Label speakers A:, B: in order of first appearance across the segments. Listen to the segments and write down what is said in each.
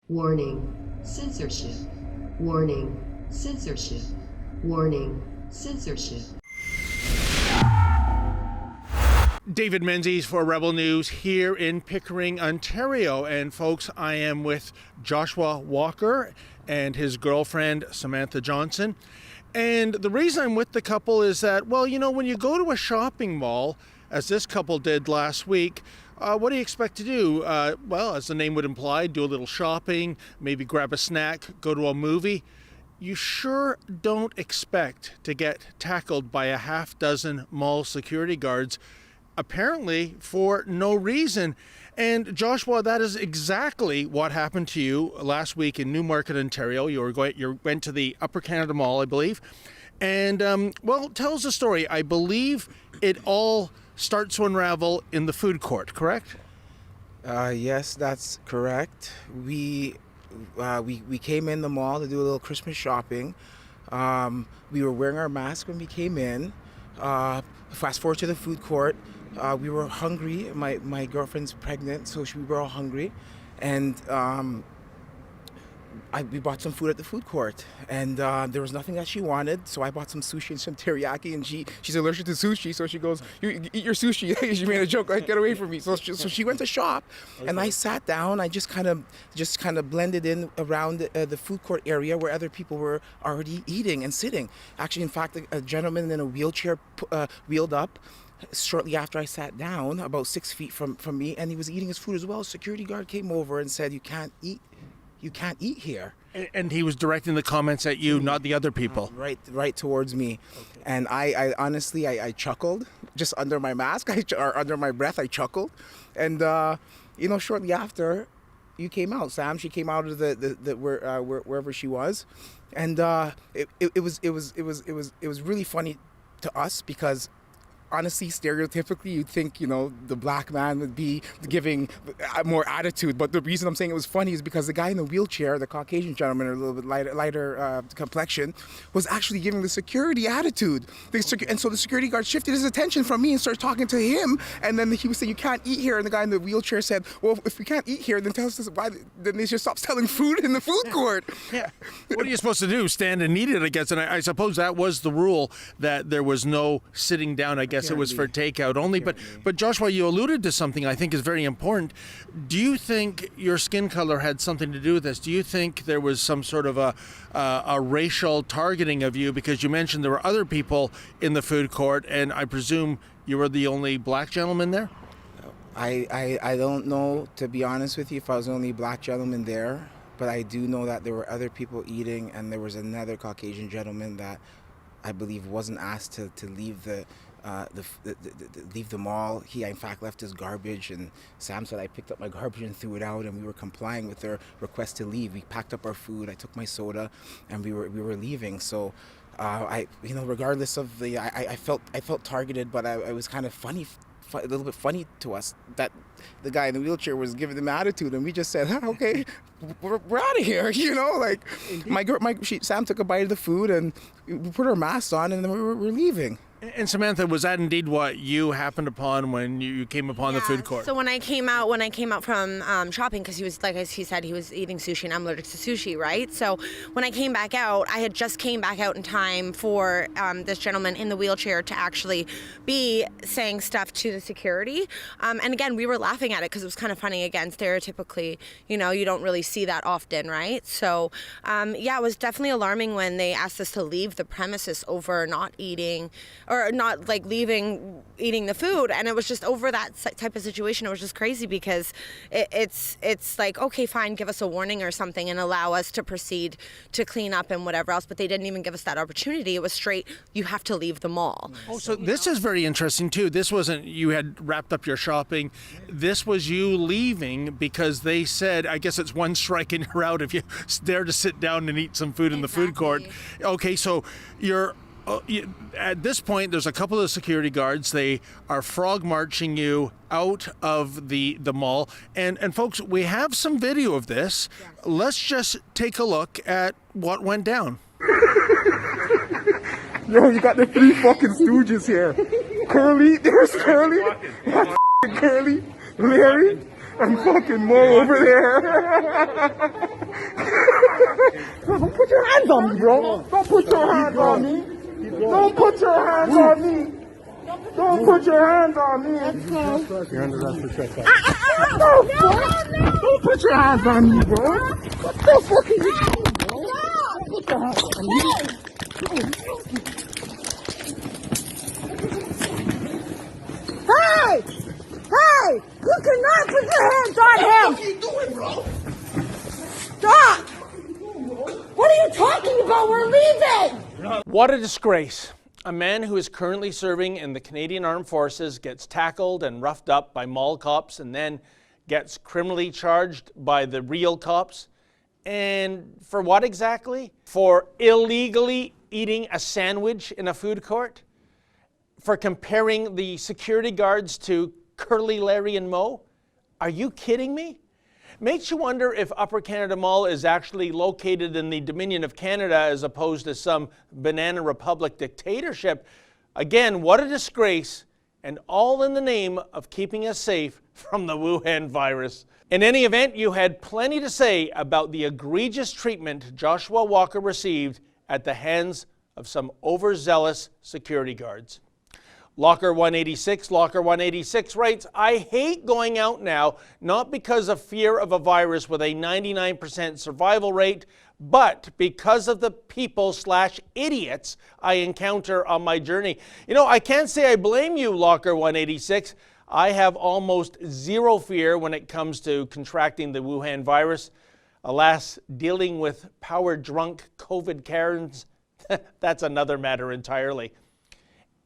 A: Warning, censorship. Warning, censorship. Warning, censorship.
B: David Menzies for Rebel News here in Pickering, Ontario. And folks, I am with Joshua Walker and his girlfriend, Samantha Johnson. And the reason I'm with the couple is that, well, you know, when you go to a shopping mall, as this couple did last week, what do you expect to do? Well, as the name would imply, do a little shopping, maybe grab a snack, go to a movie. You sure don't expect to get tackled by a half dozen mall security guards, apparently for no reason. And Joshua, that is exactly what happened to you last week in Newmarket, Ontario. You went to the Upper Canada Mall, I believe. And, well, tell us the story. I believe it all starts to unravel in the food court, correct?
C: Yes, that's correct. We came in the mall to do a little Christmas shopping. We were wearing our masks when we came in. Fast forward to the food court. We were hungry. My girlfriend's pregnant, so we were all hungry. And we bought some food at the food court, and there was nothing that she wanted, so I bought some sushi and some teriyaki, and she's allergic to sushi, so she goes, "You eat your sushi." She made a joke, like, "Get away from me." So she went to shop, and I sat down. I just kind of blended in around the food court area where other people were already eating and sitting. Actually, in fact, a gentleman in a wheelchair wheeled up shortly after I sat down, about 6 feet from me, and he was eating his food as well. A security guard came over and said, You can't eat here.
B: And he was directing the comments at you, not the other people.
C: Right towards me. Okay. And I honestly, I chuckled just under my mask, or under my breath, I chuckled. And, shortly after, you came out, Sam. She came out of wherever she was. And it was really funny to us because, honestly, stereotypically, you'd think, the black man would be giving more attitude. But the reason I'm saying it was funny is because the guy in the wheelchair, the Caucasian gentleman, a little bit lighter complexion, was actually giving the security attitude. And so the security guard shifted his attention from me and started talking to him. And then he was saying, "You can't eat here." And the guy in the wheelchair said, "Well, if we can't eat here, then tell us why. Then they should stop selling food in the food court."
B: Yeah. What are you supposed to do? Stand and eat it, I guess. And I suppose that was the rule, that there was no sitting down, I guess. It was for takeout only. But Joshua, you alluded to something I think is very important. Do you think your skin color had something to do with this? Do you think there was some sort of a racial targeting of you? Because you mentioned there were other people in the food court, and I presume you were the only black gentleman there?
C: I don't know, to be honest with you, if I was the only black gentleman there. But I do know that there were other people eating, and there was another Caucasian gentleman that I believe wasn't asked to leave leave the mall. He in fact left his garbage, and Sam said I picked up my garbage and threw it out, and we were complying with their request to leave. We packed up our food, I took my soda, and we were leaving. So regardless of I felt targeted, but I was kind of a little bit funny to us that the guy in the wheelchair was giving them attitude, and we just said, "Okay, we're out of here." Sam took a bite of the food, and we put our masks on, and then we're leaving.
B: And Samantha, was that indeed what you happened upon when you came upon the food court?
D: So when I came out from shopping, because he was, like he said, he was eating sushi, and I'm allergic to sushi, right? So when I came back out, I had just came back out in time for this gentleman in the wheelchair to actually be saying stuff to the security. And again, we were laughing at it because it was kind of funny. Again, stereotypically, you don't really see that often, right? So it was definitely alarming when they asked us to leave the premises over not eating, or not like eating the food. And it was just over that type of situation. It was just crazy because it's like, okay, fine, give us a warning or something and allow us to proceed to clean up and whatever else. But they didn't even give us that opportunity. It was straight, you have to leave the mall.
B: Oh, so this is very interesting too. This wasn't you had wrapped up your shopping. This was you leaving because they said, I guess it's one strike and you're out if you dare to sit down and eat some food in the food court. Okay, so at this point, there's a couple of security guards. They are frog marching you out of the mall. And folks, we have some video of this. Yes. Let's just take a look at what went down.
C: Yo, you got the three fucking stooges here. Curly, there's Curly. Curly, Larry, And fucking Mo over there. Don't put your hands on me, bro. Don't put your hands on me. Don't put your hands on me. Don't put your hands on me.
E: You're under arrest for trespass.
C: No, don't put your hands on me, bro. What the fuck are you doing, bro? Don't put your hands on me.
F: Hey! Hey! You cannot put your hands on him!
C: What are you doing, bro?
F: Stop! What are you talking about? We're leaving!
B: What a disgrace. A man who is currently serving in the Canadian Armed Forces gets tackled and roughed up by mall cops and then gets criminally charged by the real cops. And for what exactly? For illegally eating a sandwich in a food court? For comparing the security guards to Curly, Larry, and Moe? Are you kidding me? Makes you wonder if Upper Canada Mall is actually located in the Dominion of Canada as opposed to some Banana Republic dictatorship. Again, what a disgrace, and all in the name of keeping us safe from the Wuhan virus. In any event, you had plenty to say about the egregious treatment Joshua Walker received at the hands of some overzealous security guards. Locker 186 writes, I hate going out now, not because of fear of a virus with a 99% survival rate, but because of the people/idiots I encounter on my journey. You know, I can't say I blame you, Locker 186. I have almost zero fear when it comes to contracting the Wuhan virus. Alas, dealing with power-drunk COVID Karens, that's another matter entirely.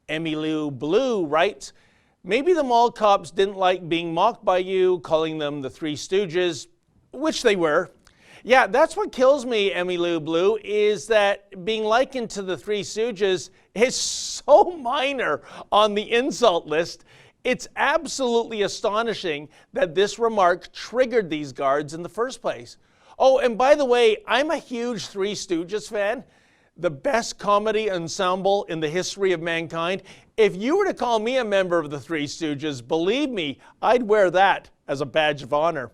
B: Emmylou Blue writes, maybe the mall cops didn't like being mocked by you, calling them the Three Stooges, which they were. Yeah, that's what kills me, Emmylou Blue, is that being likened to the Three Stooges is so minor on the insult list. It's absolutely astonishing that this remark triggered these guards in the first place. Oh, and by the way, I'm a huge Three Stooges fan. The best comedy ensemble in the history of mankind. If you were to call me a member of the Three Stooges, believe me, I'd wear that as a badge of honor.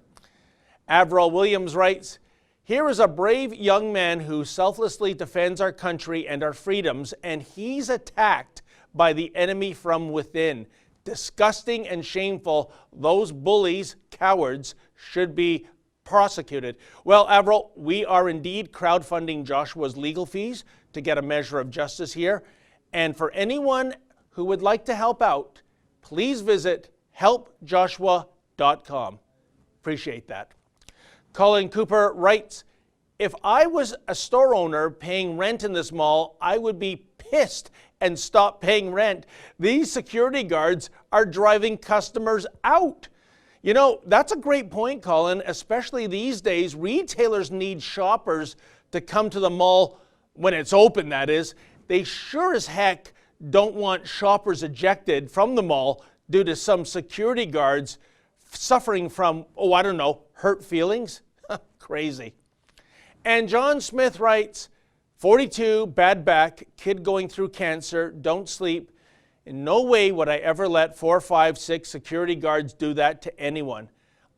B: Avril Williams writes, here is a brave young man who selflessly defends our country and our freedoms, and he's attacked by the enemy from within. Disgusting and shameful. Those bullies, cowards, should be prosecuted. Well, Avril, we are indeed crowdfunding Joshua's legal fees to get a measure of justice here. And for anyone who would like to help out, please visit helpjoshua.com. Appreciate that. Colin Cooper writes, if I was a store owner paying rent in this mall, I would be pissed and stop paying rent. These security guards are driving customers out. You know, that's a great point, Colin, especially these days. Retailers need shoppers to come to the mall when it's open, that is. They sure as heck don't want shoppers ejected from the mall due to some security guards suffering from, oh, I don't know, hurt feelings? Crazy. And John Smith writes, 42, bad back, kid going through cancer, don't sleep. In no way would I ever let 4, 5, 6 security guards do that to anyone.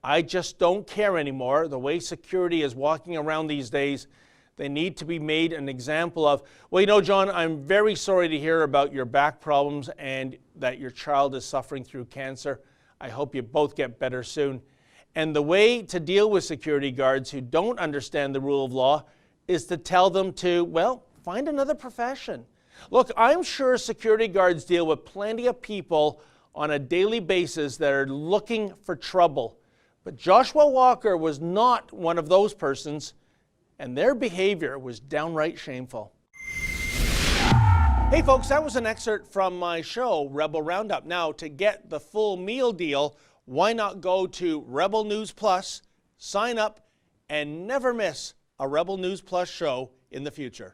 B: I just don't care anymore. The way security is walking around these days, they need to be made an example of. Well, you know, John, I'm very sorry to hear about your back problems and that your child is suffering through cancer. I hope you both get better soon. And the way to deal with security guards who don't understand the rule of law is to tell them to, well, find another profession. Look, I'm sure security guards deal with plenty of people on a daily basis that are looking for trouble. But Joshua Walker was not one of those persons, and their behavior was downright shameful. Hey folks, that was an excerpt from my show, Rebel Roundup. Now, to get the full meal deal, why not go to Rebel News Plus, sign up, and never miss a Rebel News Plus show in the future.